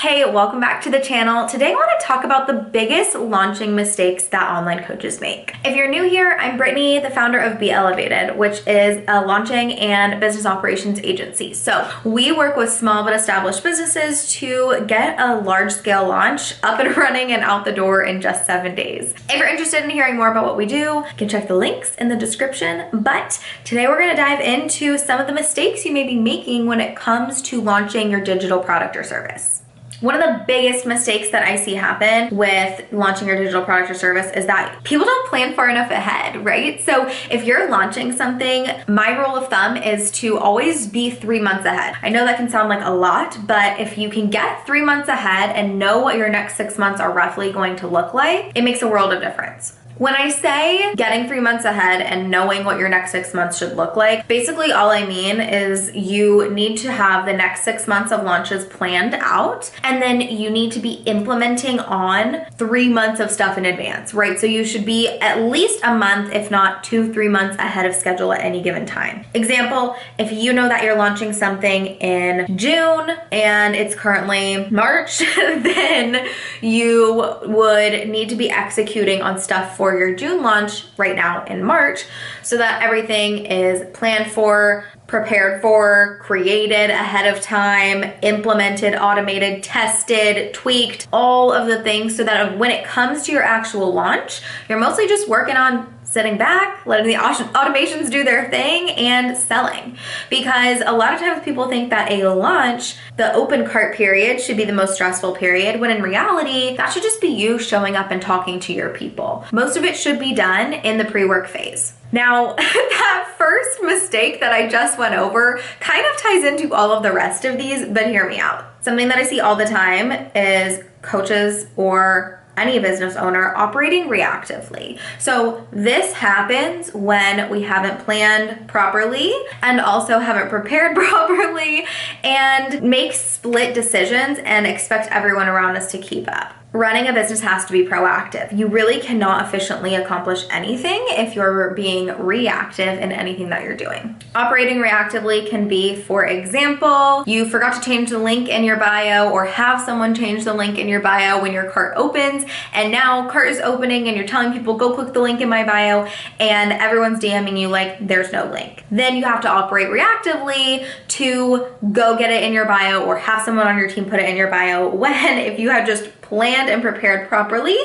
Hey, welcome back to the channel. Today I want to talk about the biggest launching mistakes that online coaches make. If you're new here, I'm Brittany, the founder of Be Elevated, which is a launching and business operations agency. So we work with small but established businesses to get a large scale launch up and running and out the door in just 7 days. If you're interested in hearing more about what we do, you can check the links in the description. But today we're going to dive into some of the mistakes you may be making when it comes to launching your digital product or service. One of the biggest mistakes that I see happen with launching your digital product or service is that people don't plan far enough ahead, right? So if you're launching something, my rule of thumb is to always be 3 months ahead. I know that can sound like a lot, but if you can get 3 months ahead and know what your next 6 months are roughly going to look like, it makes a world of difference. When I say getting 3 months ahead and knowing what your next 6 months should look like, basically all I mean is you need to have the next 6 months of launches planned out, and then you need to be implementing on 3 months of stuff in advance, right? So you should be at least a month, if not 2-3 months ahead of schedule at any given time. Example, if you know that you're launching something in June and it's currently March, then you would need to be executing on stuff for your June launch right now in March so that everything is planned for, prepared for, created ahead of time, implemented, automated, tested, tweaked, all of the things so that when it comes to your actual launch, you're mostly just working on sitting back, letting the automations do their thing, and selling. Because a lot of times people think that a launch, the open cart period, should be the most stressful period, when in reality, that should just be you showing up and talking to your people. Most of it should be done in the pre-work phase. Now, that first mistake that I just went over kind of ties into all of the rest of these, but hear me out. Something that I see all the time is coaches or any business owner operating reactively. So this happens when we haven't planned properly and also haven't prepared properly and make split decisions and expect everyone around us to keep up. Running a business has to be proactive. You really cannot efficiently accomplish anything if you're being reactive in anything that you're doing. Operating reactively can be, for example, you forgot to change the link in your bio or have someone change the link in your bio when your cart opens, and now cart is opening and you're telling people go click the link in my bio and everyone's DMing you like there's no link. Then you have to operate reactively to go get it in your bio or have someone on your team put it in your bio, when if you had just planned and prepared properly,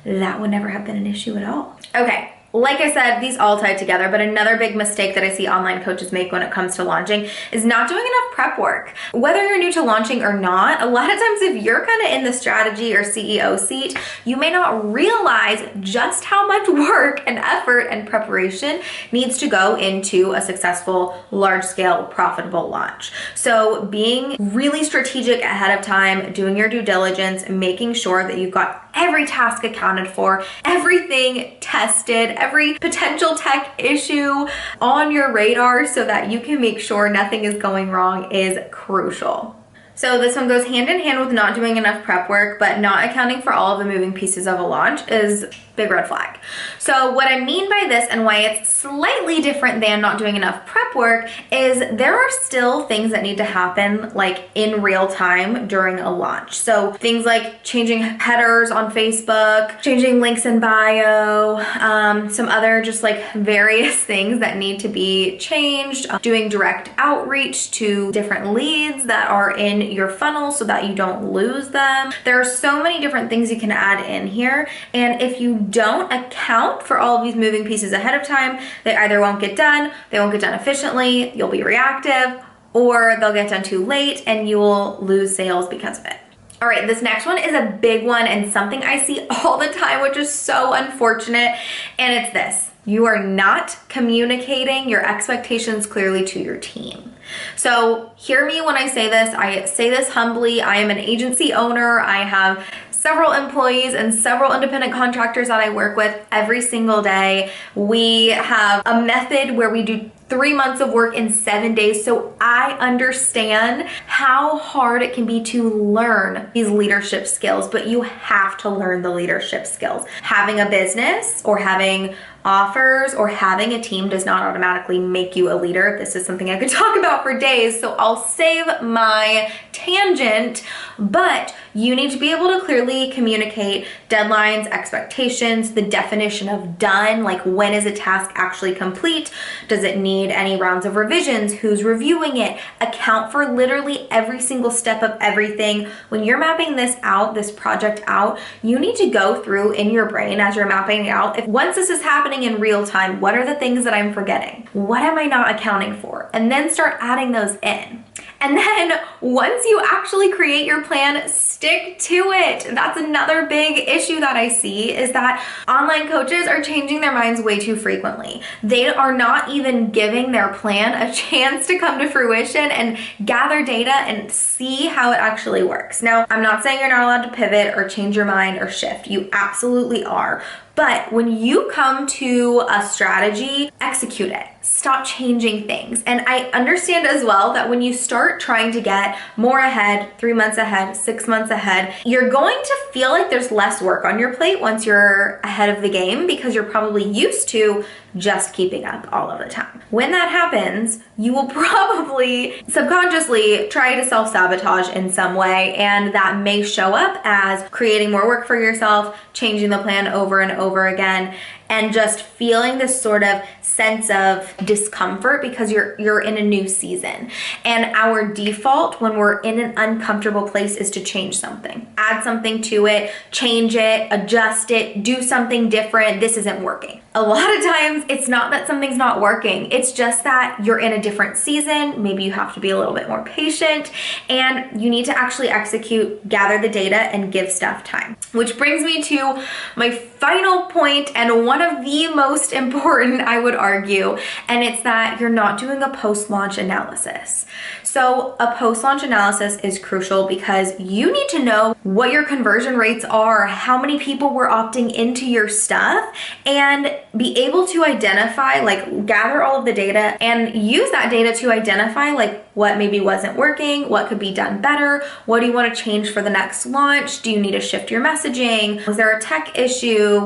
that would never have been an issue at all. Okay. Like I said, these all tie together, but another big mistake that I see online coaches make when it comes to launching is not doing enough prep work. Whether you're new to launching or not, a lot of times if you're kind of in the strategy or CEO seat, you may not realize just how much work and effort and preparation needs to go into a successful, large-scale, profitable launch. So being really strategic ahead of time, doing your due diligence, making sure that you've got every task accounted for, everything tested, every potential tech issue on your radar so that you can make sure nothing is going wrong is crucial. So this one goes hand in hand with not doing enough prep work, but not accounting for all of the moving pieces of a launch is big red flag. So what I mean by this and why it's slightly different than not doing enough prep work is there are still things that need to happen like in real time during a launch. So things like changing headers on Facebook, changing links in bio, some other just like various things that need to be changed, doing direct outreach to different leads that are in your funnel so that you don't lose them. There are so many different things you can add in here, and if you don't account for all of these moving pieces ahead of time, they either won't get done, they won't get done efficiently, you'll be reactive, or they'll get done too late and you will lose sales because of it. All right, this next one is a big one and something I see all the time, which is so unfortunate, and it's this. You are not communicating your expectations clearly to your team. So hear me when I say this humbly. I am an agency owner. I have several employees and several independent contractors that I work with every single day. We have a method where we do 3 months of work in 7 days. So I understand how hard it can be to learn these leadership skills, but you have to learn the leadership skills. Having a business or having offers or having a team does not automatically make you a leader. This is something I could talk about for days, so I'll save my tangent, but you need to be able to clearly communicate deadlines, expectations, the definition of done, like when is a task actually complete? Does it need any rounds of revisions? Who's reviewing it? Account for literally every single step of everything. When you're mapping this out, this project out, you need to go through in your brain as you're mapping it out. If once this is happening in real time, what are the things that I'm forgetting? What am I not accounting for? And then start adding those in. And then once you actually create your plan, stick to it. That's another big issue that I see, is that online coaches are changing their minds way too frequently. They are not even giving their plan a chance to come to fruition and gather data and see how it actually works. Now, I'm not saying you're not allowed to pivot or change your mind or shift. You absolutely are. But when you come to a strategy, execute it. Stop changing things. And I understand as well that when you start trying to get more ahead, 3 months ahead, 6 months ahead, you're going to feel like there's less work on your plate once you're ahead of the game, because you're probably used to just keeping up all of the time. When that happens, you will probably subconsciously try to self-sabotage in some way, and that may show up as creating more work for yourself, changing the plan over and over again, and just feeling this sort of sense of discomfort because you're in a new season. And our default when we're in an uncomfortable place is to change something. Add something to it, change it, adjust it, do something different. This isn't working. A lot of times it's not that something's not working. It's just that you're in a different season. Maybe you have to be a little bit more patient, and you need to actually execute, gather the data, and give stuff time. Which brings me to my final point, and one of the most important, I would argue, and it's that you're not doing a post-launch analysis. So a post-launch analysis is crucial because you need to know what your conversion rates are, how many people were opting into your stuff, and be able to identify, like, gather all of the data and use that data to identify, like, what maybe wasn't working, what could be done better, what do you want to change for the next launch? Do you need to shift your messaging? Was there a tech issue?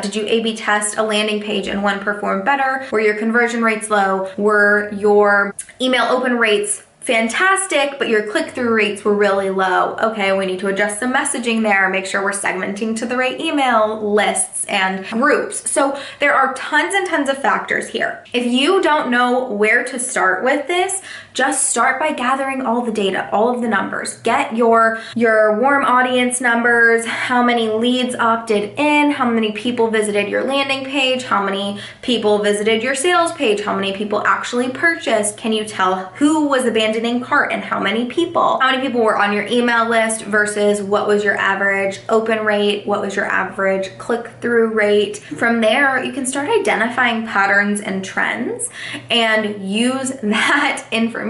Did you A/B test a landing page and one performed better? Were your conversion rates low? Were your email open rates fantastic, but your click-through rates were really low? Okay, we need to adjust some messaging there, make sure we're segmenting to the right email lists and groups. So there are tons and tons of factors here. If you don't know where to start with this, just start by gathering all the data, all of the numbers. Get your warm audience numbers, how many leads opted in, how many people visited your landing page, how many people visited your sales page, how many people actually purchased. Can you tell who was abandoning cart and how many people? How many people were on your email list versus what was your average open rate, what was your average click-through rate? From there, you can start identifying patterns and trends and use that information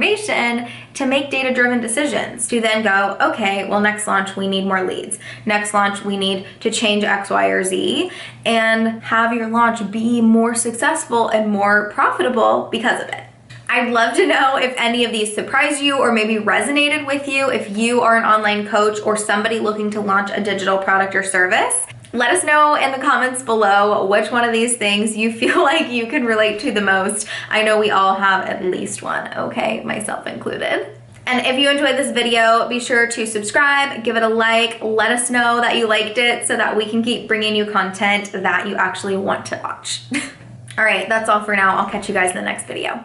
to make data-driven decisions, to then go, okay, well, next launch we need more leads. Next launch we need to change X, Y, or Z, and have your launch be more successful and more profitable because of it. I'd love to know if any of these surprised you or maybe resonated with you, if you are an online coach or somebody looking to launch a digital product or service. Let us know in the comments below which one of these things you feel like you can relate to the most. I know we all have at least one, okay? Myself included. And if you enjoyed this video, be sure to subscribe, give it a like, let us know that you liked it so that we can keep bringing you content that you actually want to watch. All right, that's all for now. I'll catch you guys in the next video.